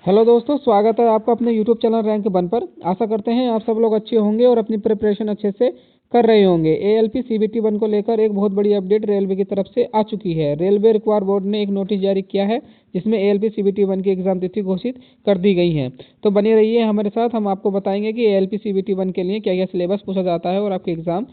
Hello दोस्तों, स्वागत है आपका अपने यूट्यूब चैनल रैंक वन पर। आशा करते हैं आप सब लोग अच्छे होंगे और अपनी प्रिपरेशन अच्छे से कर रहे होंगे। एएलपी सीबीटी वन को लेकर एक बहुत बड़ी अपडेट रेलवे की तरफ से आ चुकी है। रेलवे रिक्वायर बोर्ड ने एक नोटिस जारी किया है जिसमें एएलपी सीबीटी वन की एग्जाम तिथि घोषित कर दी गई है। तो बने रहिए हमारे साथ, हम आपको बताएंगे कि एएलपी सीबीटी वन के लिए क्या क्या सिलेबस पूछा जाता है और आपके एग्जाम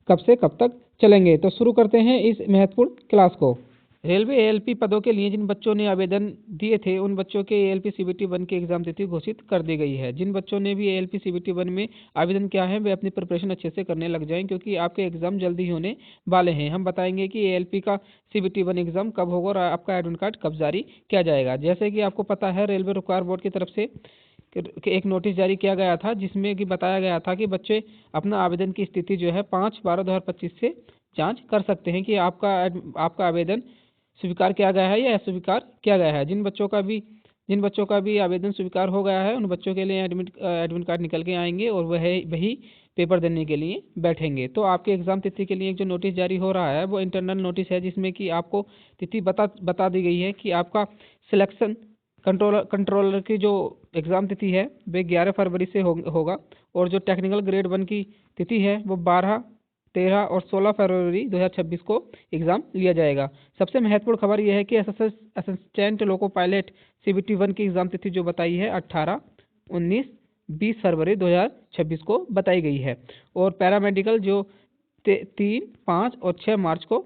कब से कब तक चलेंगे। तो शुरू करते हैं इस महत्वपूर्ण क्लास को। रेलवे एएलपी पदों के लिए जिन बच्चों ने आवेदन दिए थे उन बच्चों के एएलपी सीबीटी वन की एग्जाम तिथि घोषित कर दी गई है। जिन बच्चों ने भी एएलपी सीबीटी वन में आवेदन किया है वे अपनी प्रिपरेशन अच्छे से करने लग जाएं, क्योंकि आपके एग्जाम जल्दी होने वाले हैं। हम बताएंगे कि एएलपी का सीबीटी वन एग्जाम कब होगा और आपका एडमिट कार्ड कब जारी किया जाएगा। जैसे कि आपको पता है, रेलवे रिक्वायर बोर्ड की तरफ से एक नोटिस जारी किया गया था जिसमें कि बताया गया था कि बच्चे अपना आवेदन की स्थिति जो है 5/12/2025 से जांच कर सकते हैं कि आपका आवेदन स्वीकार किया गया है या अस्वीकार किया गया है। जिन बच्चों का भी आवेदन स्वीकार हो गया है उन बच्चों के लिए एडमिट कार्ड निकल के आएंगे और वही पेपर देने के लिए बैठेंगे। तो आपके एग्जाम तिथि के लिए जो नोटिस जारी हो रहा है वो इंटरनल नोटिस है, जिसमें कि आपको तिथि बता दी गई है कि आपका सिलेक्शन कंट्रोलर की जो एग्ज़ाम तिथि है वे 11 फरवरी से होगा और जो टेक्निकल ग्रेड 1 की तिथि है वो 12, 13 और 16 फरवरी 2026 को एग्ज़ाम लिया जाएगा। सबसे महत्वपूर्ण खबर यह है कि assistant loco pilot CBT one की एग्ज़ाम तिथि जो बताई है 18, 19, 20 फरवरी 2026 को बताई गई है और पैरामेडिकल जो 3, 5 और 6 मार्च को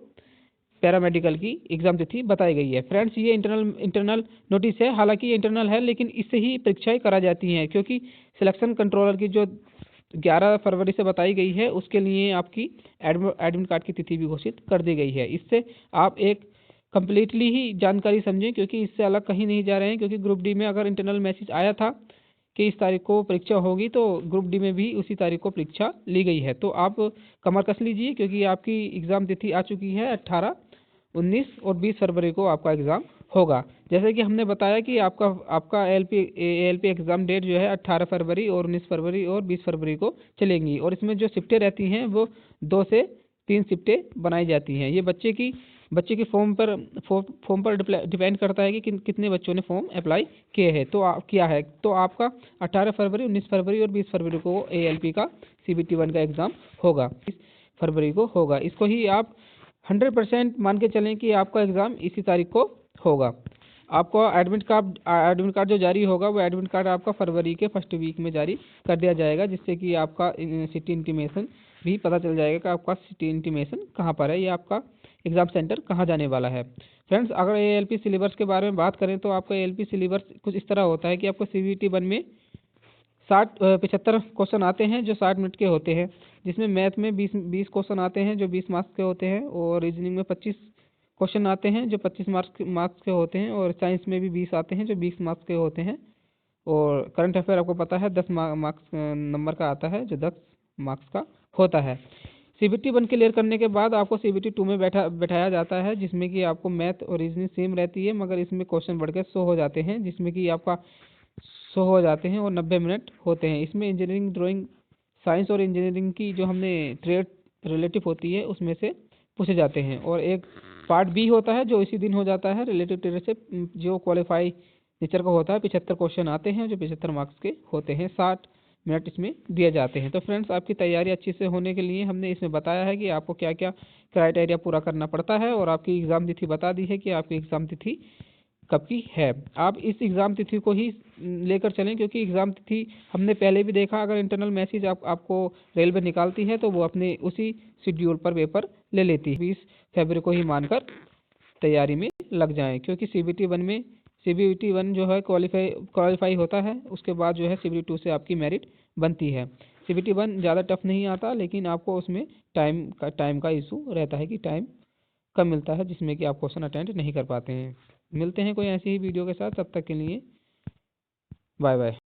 पैरामेडिकल की एग्जाम तिथि बताई गई है। फ्रेंड्स, ये इंटरनल नोटिस है। हालांकि ये इंटरनल है लेकिन इससे ही परीक्षाएं करा जाती हैं, क्योंकि सिलेक्शन कंट्रोलर की जो 11 फरवरी से बताई गई है उसके लिए आपकी एडमिट कार्ड की तिथि भी घोषित कर दी गई है। इससे आप एक कम्प्लीटली ही जानकारी समझें, क्योंकि इससे अलग कहीं नहीं जा रहे हैं। क्योंकि ग्रुप डी में अगर इंटरनल मैसेज आया था कि इस तारीख को परीक्षा होगी, तो ग्रुप डी में भी उसी तारीख को परीक्षा ली गई है। तो आप कमर कस लीजिए, क्योंकि आपकी एग्ज़ाम तिथि आ चुकी है 18, 19 और 20 फरवरी को आपका एग्ज़ाम होगा। जैसे कि हमने बताया कि आपका एएलपी एग्ज़ाम डेट जो है 18 फरवरी और 19 फरवरी और 20 फरवरी को चलेंगी और इसमें जो शिफ्टें रहती हैं वो 2 से 3 शिफ्टें बनाई जाती हैं। ये बच्चे की फॉर्म पर डिपेंड करता है कि कितने बच्चों ने फॉर्म अप्लाई किए हैं किया है। तो आपका 18 फरवरी, 19 फरवरी और 20 फरवरी को एएलपी का सीबीटी वन का एग्ज़ाम होगा। 20 फरवरी को होगा। इसको ही आप 100% मान के चलें कि आपका एग्ज़ाम इसी तारीख को होगा। आपको एडमिट कार्ड जो जारी होगा वो एडमिट कार्ड आपका फरवरी के फर्स्ट वीक में जारी कर दिया जाएगा, जिससे कि आपका सिटी इंटीमेशन भी पता चल जाएगा कि आपका सिटी इंटीमेशन कहाँ पर है या आपका एग्ज़ाम सेंटर कहाँ जाने वाला है। फ्रेंड्स, अगर एएलपी सिलेबस के बारे में बात करें तो आपका एएलपी सिलेबस कुछ इस तरह होता है कि आपको सीबीटी वन में 75 क्वेश्चन आते हैं जो 60 मिनट के होते हैं, जिसमें मैथ में 20 क्वेश्चन आते हैं जो 20 मार्क्स के होते हैं और रीजनिंग में 25 क्वेश्चन आते हैं जो 25 मार्क्स के होते हैं और साइंस में भी 20 आते हैं जो 20 मार्क्स के होते हैं और करंट अफेयर आपको पता है 10 मार्क्स नंबर का आता है जो 10 मार्क्स का होता है। सीबीटी वन क्लियर करने के बाद आपको सीबीटी टू में बैठाया जाता है, जिसमें कि आपको मैथ और रीजनिंग सेम रहती है, मगर इसमें क्वेश्चन बढ़ के 100 हो जाते हैं, जिसमें कि आपका 100 हो जाते हैं और 90 मिनट होते हैं। इसमें इंजीनियरिंग, ड्राइंग, साइंस और इंजीनियरिंग की जो हमने ट्रेड रिलेटिव होती है उसमें से पूछे जाते हैं और एक पार्ट बी होता है जो इसी दिन हो जाता है रिलेटिव ट्रेड से, जो क्वालिफाई नेचर का होता है। 75 क्वेश्चन आते हैं जो 75 मार्क्स के होते हैं। 60 मिनट इसमें दिए जाते हैं। तो फ्रेंड्स, आपकी तैयारी अच्छी से होने के लिए हमने इसमें बताया है कि आपको क्या क्या क्राइटेरिया पूरा करना पड़ता है और आपकी एग्ज़ाम तिथि बता दी है कि आपकी एग्ज़ाम तिथि कब की है। आप इस एग्ज़ाम तिथि को ही लेकर चलें, क्योंकि एग्ज़ाम तिथि हमने पहले भी देखा, अगर इंटरनल मैसेज आपको रेलवे निकालती है तो वो अपने उसी शेड्यूल पर पेपर ले लेती है। 20 फरवरी को ही मानकर तैयारी में लग जाएं, क्योंकि सीबीटी वन जो है क्वालिफाई होता है, उसके बाद जो है सीबीटी टू से आपकी मेरिट बनती है। सीबीटी वन ज़्यादा टफ नहीं आता, लेकिन आपको उसमें टाइम का इशू रहता है कि टाइम कम मिलता है, जिसमें कि आप क्वेश्चन अटेंड नहीं कर पाते हैं। मिलते हैं कोई ऐसी ही वीडियो के साथ, तब तक के लिए बाय बाय।